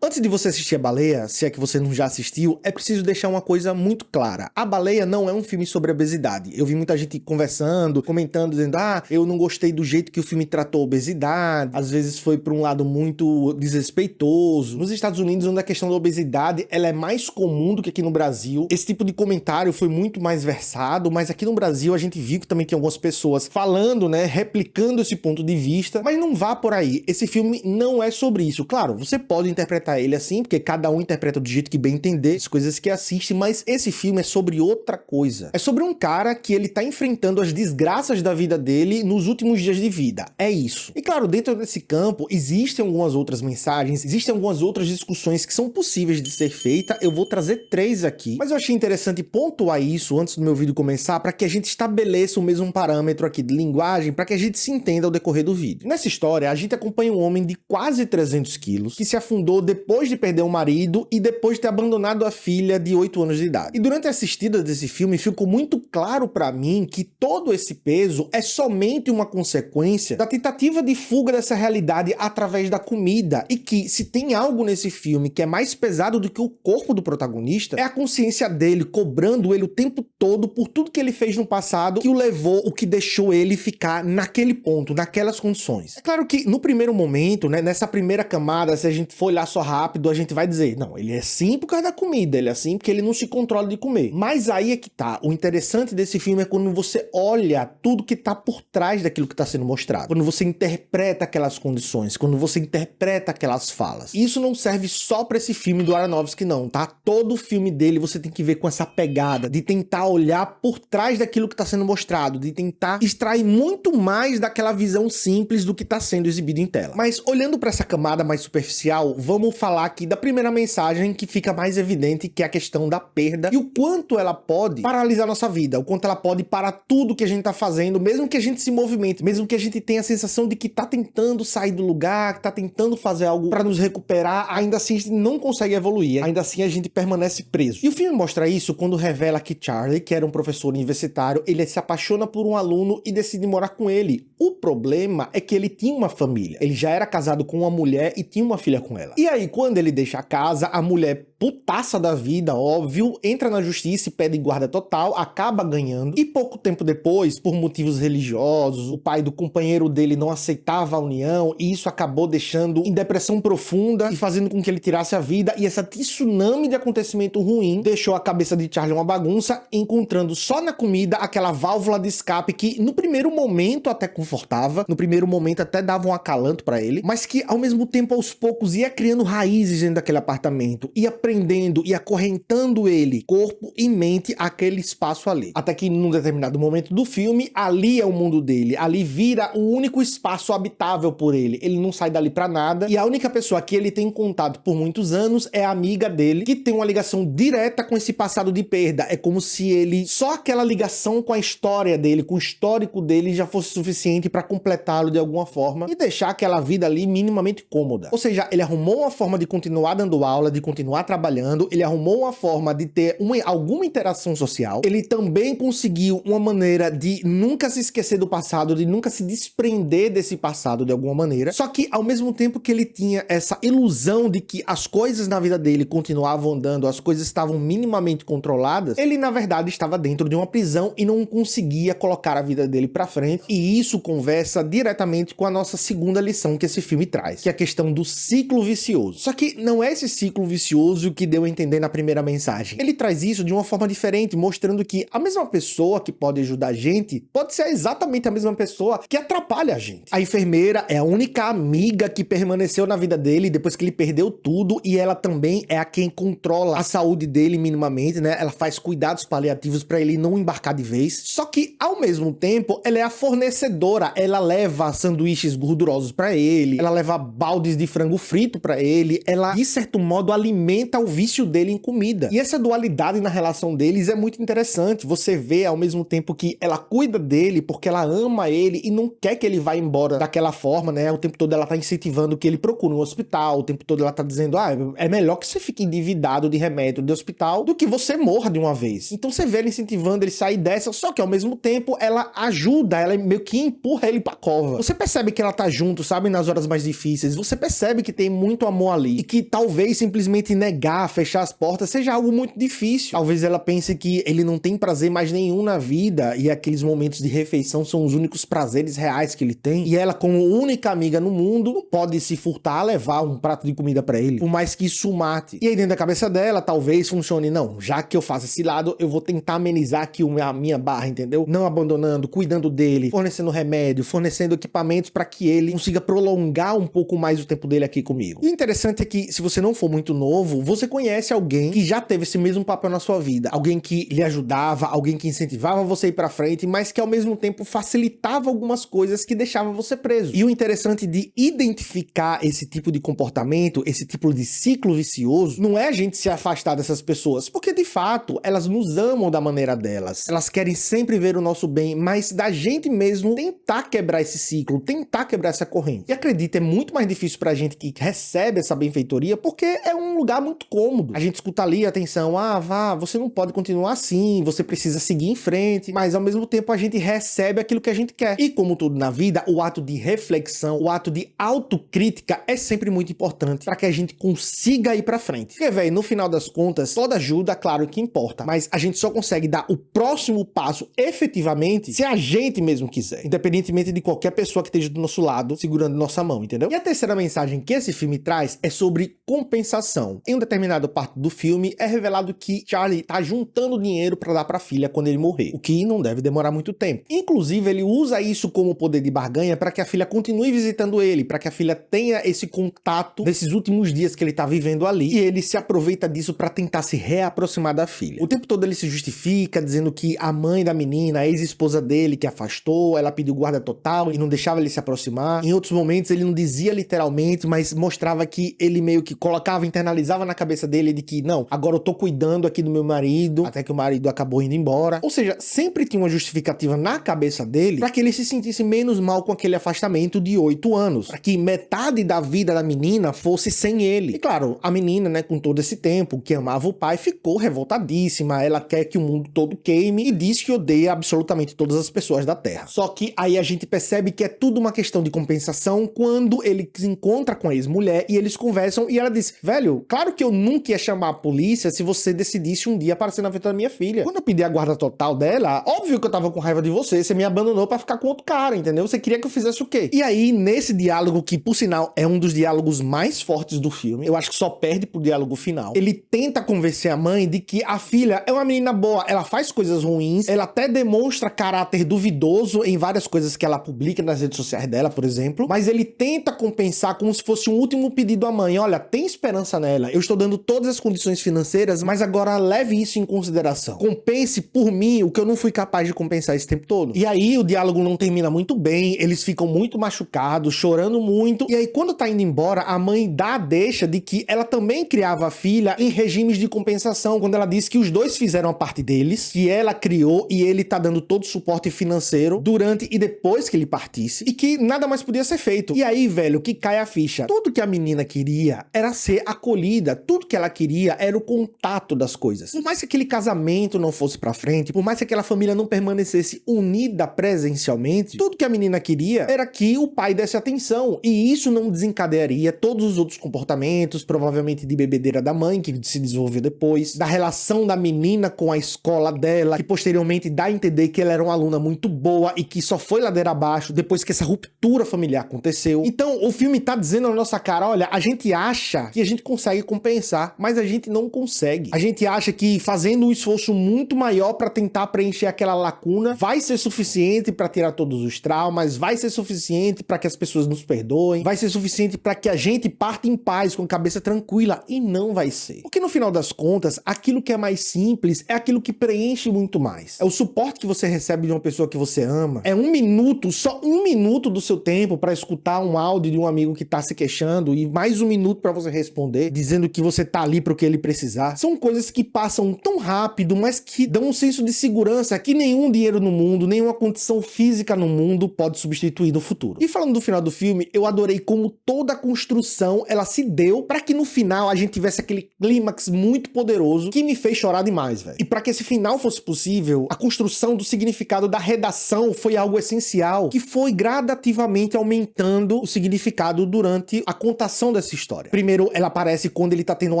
Antes de você assistir A Baleia, se é que você não já assistiu, é preciso deixar uma coisa muito clara. A Baleia não é um filme sobre obesidade. Eu vi muita gente conversando, comentando, dizendo eu não gostei do jeito que o filme tratou a obesidade, às vezes foi para um lado muito desrespeitoso. Nos Estados Unidos, onde a questão da obesidade ela é mais comum do que aqui no Brasil, esse tipo de comentário foi muito mais versado, mas aqui no Brasil a gente viu que também tem algumas pessoas falando, né, replicando esse ponto de vista, mas não vá por aí. Esse filme não é sobre isso. Claro, você pode interpretar ele assim, porque cada um interpreta do jeito que bem entender as coisas que assiste, mas esse filme é sobre outra coisa. É sobre um cara que ele tá enfrentando as desgraças da vida dele nos últimos dias de vida. É isso. E claro, dentro desse campo, existem algumas outras mensagens, existem algumas outras discussões que são possíveis de ser feitas. Eu vou trazer 3 aqui, mas eu achei interessante pontuar isso antes do meu vídeo começar, para que a gente estabeleça o mesmo parâmetro aqui de linguagem, para que a gente se entenda ao decorrer do vídeo. Nessa história, a gente acompanha um homem de quase 300 quilos, que se afundou depois de perder o marido e depois de ter abandonado a filha de 8 anos de idade. E durante a assistida desse filme, ficou muito claro pra mim que todo esse peso é somente uma consequência da tentativa de fuga dessa realidade através da comida, e que se tem algo nesse filme que é mais pesado do que o corpo do protagonista, é a consciência dele cobrando ele o tempo todo por tudo que ele fez no passado, que o levou, o que deixou ele ficar naquele ponto, naquelas condições. É claro que no primeiro momento, né, nessa primeira camada, se a gente for olhar só rápido, a gente vai dizer, não, ele é assim por causa da comida, ele é assim porque ele não se controla de comer. Mas aí é que tá, o interessante desse filme é quando você olha tudo que tá por trás daquilo que tá sendo mostrado, quando você interpreta aquelas condições, quando você interpreta aquelas falas. E isso não serve só pra esse filme do Aronofsky não, tá? Todo filme dele você tem que ver com essa pegada de tentar olhar por trás daquilo que tá sendo mostrado, de tentar extrair muito mais daquela visão simples do que tá sendo exibido em tela. Mas olhando pra essa camada mais superficial, vamos falar aqui da primeira mensagem que fica mais evidente, que é a questão da perda e o quanto ela pode paralisar nossa vida, o quanto ela pode parar tudo que a gente tá fazendo, mesmo que a gente se movimente, mesmo que a gente tenha a sensação de que tá tentando sair do lugar, que tá tentando fazer algo pra nos recuperar, ainda assim a gente não consegue evoluir, ainda assim a gente permanece preso. E o filme mostra isso quando revela que Charlie, que era um professor universitário, ele se apaixona por um aluno e decide morar com ele. O problema é que ele tinha uma família, ele já era casado com uma mulher e tinha uma filha com ela. E aí, quando ele deixa a casa, a mulher, putaça da vida, óbvio, entra na justiça e pede guarda total, acaba ganhando, e pouco tempo depois, por motivos religiosos, o pai do companheiro dele não aceitava a união, e isso acabou deixando em depressão profunda e fazendo com que ele tirasse a vida, e essa tsunami de acontecimento ruim deixou a cabeça de Charlie uma bagunça, encontrando só na comida aquela válvula de escape que no primeiro momento até confortava, no primeiro momento até dava um acalanto pra ele, mas que ao mesmo tempo aos poucos ia criando raízes dentro daquele apartamento, ia prendendo e acorrentando ele, corpo e mente, àquele espaço ali. Até que num determinado momento do filme, ali é o mundo dele, ali vira o único espaço habitável por ele, ele não sai dali pra nada, e a única pessoa que ele tem contato por muitos anos é a amiga dele, que tem uma ligação direta com esse passado de perda. É como se ele, só aquela ligação com a história dele, com o histórico dele, já fosse suficiente pra completá-lo de alguma forma e deixar aquela vida ali minimamente cômoda. Ou seja, ele arrumou uma forma de continuar dando aula, de continuar trabalhando, ele arrumou uma forma de ter alguma interação social, ele também conseguiu uma maneira de nunca se esquecer do passado, de nunca se desprender desse passado de alguma maneira, só que ao mesmo tempo que ele tinha essa ilusão de que as coisas na vida dele continuavam andando, as coisas estavam minimamente controladas, ele na verdade estava dentro de uma prisão e não conseguia colocar a vida dele pra frente, e isso conversa diretamente com a nossa segunda lição que esse filme traz, que é a questão do ciclo vicioso. Só que não é esse ciclo vicioso que deu a entender na primeira mensagem. Ele traz isso de uma forma diferente, mostrando que a mesma pessoa que pode ajudar a gente pode ser exatamente a mesma pessoa que atrapalha a gente. A enfermeira é a única amiga que permaneceu na vida dele depois que ele perdeu tudo, e ela também é a quem controla a saúde dele minimamente, né? Ela faz cuidados paliativos para ele não embarcar de vez. Só que ao mesmo tempo, ela é a fornecedora, ela leva sanduíches gordurosos para ele, ela leva baldes de frango frito para ele, ela de certo modo alimenta o vício dele em comida. E essa dualidade na relação deles é muito interessante. Você vê ao mesmo tempo que ela cuida dele porque ela ama ele e não quer que ele vá embora daquela forma, né? O tempo todo ela tá incentivando que ele procure um hospital, o tempo todo ela tá dizendo, é melhor que você fique endividado de remédio de hospital do que você morra de uma vez. Então você vê ela incentivando ele sair dessa, só que ao mesmo tempo ela ajuda, ela meio que empurra ele pra cova. Você percebe que ela tá junto, sabe, nas horas mais difíceis, você percebe que tem muito amor ali e que talvez simplesmente negar, fechar as portas seja algo muito difícil. Talvez ela pense que ele não tem prazer mais nenhum na vida e aqueles momentos de refeição são os únicos prazeres reais que ele tem, e ela, como única amiga no mundo, não pode se furtar a levar um prato de comida pra ele, por mais que isso mate. E aí dentro da cabeça dela talvez funcione, não, já que eu faço esse lado, eu vou tentar amenizar aqui a minha barra, entendeu? Não abandonando, cuidando dele, fornecendo remédio, fornecendo equipamentos para que ele consiga prolongar um pouco mais o tempo dele aqui comigo. E o interessante é que, se você não for muito novo, você conhece alguém que já teve esse mesmo papel na sua vida, alguém que lhe ajudava, alguém que incentivava você a ir pra frente, mas que ao mesmo tempo facilitava algumas coisas que deixavam você preso. E o interessante de identificar esse tipo de comportamento, esse tipo de ciclo vicioso, não é a gente se afastar dessas pessoas, porque de fato elas nos amam da maneira delas, elas querem sempre ver o nosso bem, mas da gente mesmo tentar quebrar esse ciclo, tentar quebrar essa corrente. E acredita, é muito mais difícil pra gente que recebe essa benfeitoria, porque é um lugar muito cômodo. A gente escuta ali, atenção, vá, você não pode continuar assim, você precisa seguir em frente, mas ao mesmo tempo a gente recebe aquilo que a gente quer. E como tudo na vida, o ato de reflexão, o ato de autocrítica é sempre muito importante para que a gente consiga ir pra frente. Porque, velho, no final das contas, toda ajuda, claro que importa, mas a gente só consegue dar o próximo passo efetivamente se a gente mesmo quiser, independentemente de qualquer pessoa que esteja do nosso lado segurando nossa mão, entendeu? E a terceira mensagem que esse filme traz é sobre compensação. Em um determinado parte do filme é revelado que Charlie tá juntando dinheiro para dar pra filha quando ele morrer, o que não deve demorar muito tempo. Inclusive, ele usa isso como poder de barganha para que a filha continue visitando ele, para que a filha tenha esse contato nesses últimos dias que ele tá vivendo ali, e ele se aproveita disso para tentar se reaproximar da filha. O tempo todo ele se justifica, dizendo que a mãe da menina, a ex-esposa dele, que afastou, ela pediu guarda total e não deixava ele se aproximar. Em outros momentos ele não dizia literalmente, mas mostrava que ele meio que colocava, internalizava na cabeça dele de que, não, agora eu tô cuidando aqui do meu marido, até que o marido acabou indo embora. Ou seja, sempre tinha uma justificativa na cabeça dele para que ele se sentisse menos mal com aquele afastamento de 8 anos, para que metade da vida da menina fosse sem ele. E claro, a menina, né, com todo esse tempo, que amava o pai, ficou revoltadíssima, ela quer que o mundo todo queime e diz que odeia absolutamente todas as pessoas da Terra. Só que aí a gente percebe que é tudo uma questão de compensação quando ele se encontra com a ex-mulher e eles conversam e ela diz, velho, claro que eu nunca ia chamar a polícia se você decidisse um dia aparecer na frente da minha filha. Quando eu pedi a guarda total dela, óbvio que eu tava com raiva de você me abandonou pra ficar com outro cara, entendeu? Você queria que eu fizesse o quê? E aí, nesse diálogo, que por sinal é um dos diálogos mais fortes do filme, eu acho que só perde pro diálogo final, ele tenta convencer a mãe de que a filha é uma menina boa, ela faz coisas ruins, ela até demonstra caráter duvidoso em várias coisas que ela publica nas redes sociais dela, por exemplo, mas ele tenta compensar como se fosse um último pedido à mãe, olha, tem esperança nela, eu estou dando todas as condições financeiras, mas agora leve isso em consideração, compense por mim o que eu não fui capaz de compensar esse tempo todo. E aí o diálogo não termina muito bem, eles ficam muito machucados, chorando muito, e aí quando tá indo embora, a mãe dá a deixa de que ela também criava a filha em regimes de compensação, quando ela diz que os dois fizeram a parte deles, que ela criou e ele tá dando todo o suporte financeiro durante e depois que ele partisse, e que nada mais podia ser feito. E aí, velho, que cai a ficha. Tudo que a menina queria era ser acolhida, tudo que ela queria era o contato das coisas. Por mais que aquele casamento não fosse pra frente, por mais que aquela família não permanecesse unida presencialmente, tudo que a menina queria era que o pai desse atenção, e isso não desencadearia todos os outros comportamentos, provavelmente de bebedeira da mãe, que se desenvolveu depois, da relação da menina com a escola dela, que posteriormente dá a entender que ela era uma aluna muito boa e que só foi ladeira abaixo depois que essa ruptura familiar aconteceu. Então, o filme tá dizendo na nossa cara, olha, a gente acha que a gente consegue compensar, mas a gente não consegue. A gente acha que fazendo um esforço muito maior para tentar preencher aquela lacuna vai ser suficiente para tirar todos os traumas, vai ser suficiente para que as pessoas nos perdoem, vai ser suficiente para que a gente parte em paz, com a cabeça tranquila, e não vai ser. Porque no final das contas, aquilo que é mais simples é aquilo que preenche muito mais. É o suporte que você recebe de uma pessoa que você ama, é 1 minuto, só 1 minuto do seu tempo para escutar um áudio de um amigo que tá se queixando, e mais 1 minuto para você responder, dizendo que você tá ali pro que ele precisar. São coisas que passam tão rápido, mas que dão um senso de segurança que nenhum dinheiro no mundo, nenhuma condição física no mundo pode substituir no futuro. E falando do final do filme, eu adorei como toda a construção ela se deu para que no final a gente tivesse aquele clímax muito poderoso que me fez chorar demais, velho. E para que esse final fosse possível, a construção do significado da redação foi algo essencial, que foi gradativamente aumentando o significado durante a contação dessa história. Primeiro, ela aparece quando ele tá tendo um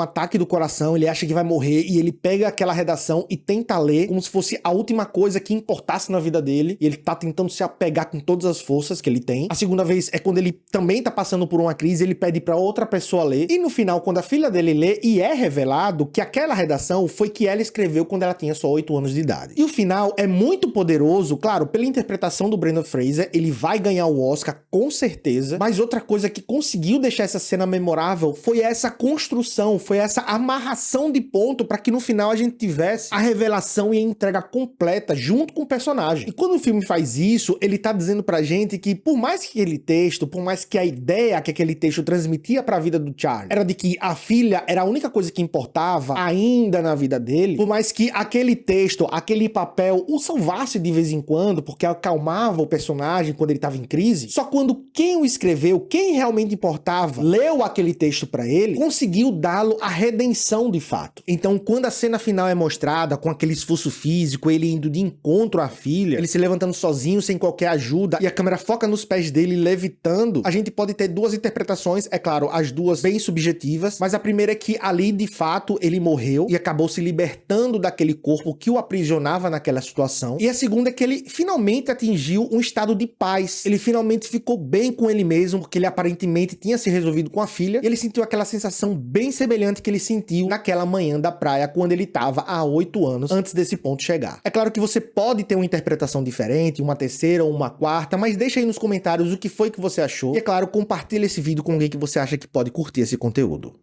ataque do coração, ele acha que vai morrer e ele pega aquela redação e tenta ler como se fosse a última coisa que importasse na vida dele, e ele tá tentando se apegar com todas as forças que ele tem. A segunda vez é quando ele também tá passando por uma crise, ele pede pra outra pessoa ler, e no final, quando a filha dele lê, e é revelado que aquela redação foi que ela escreveu quando ela tinha só 8 anos de idade. E o final é muito poderoso, claro, pela interpretação do Brendan Fraser, ele vai ganhar o Oscar com certeza, mas outra coisa que conseguiu deixar essa cena memorável foi essa construção, foi essa amarração de ponto para que no final a gente tivesse a revelação e a entrega completa junto com o personagem. E quando o filme faz isso, ele tá dizendo pra gente que por mais que aquele texto, por mais que a ideia que aquele texto transmitia pra vida do Charlie era de que a filha era a única coisa que importava ainda na vida dele, por mais que aquele texto, aquele papel o salvasse de vez em quando, porque acalmava o personagem quando ele tava em crise, só quando quem o escreveu, quem realmente importava, leu aquele texto pra ele, conseguiu dá-lo a redenção de fato. Então, quando a cena final é mostrada com aquele esforço físico, ele indo de encontro à filha, ele se levantando sozinho, sem qualquer ajuda, e a câmera foca nos pés dele levitando, a gente pode ter duas interpretações, é claro, as duas bem subjetivas, mas a primeira é que ali, de fato, ele morreu e acabou se libertando daquele corpo que o aprisionava naquela situação, e a segunda é que ele finalmente atingiu um estado de paz, ele finalmente ficou bem com ele mesmo, porque ele aparentemente tinha se resolvido com a filha, e ele sentiu aquela sensação bem semelhante que ele sentiu naquela manhã da praia, quando ele estava há 8 anos, antes desse ponto chegar. É claro que você pode ter uma interpretação diferente, uma terceira ou uma quarta, mas deixa aí nos comentários o que foi que você achou, e é claro, compartilha esse vídeo com alguém que você acha que pode curtir esse conteúdo.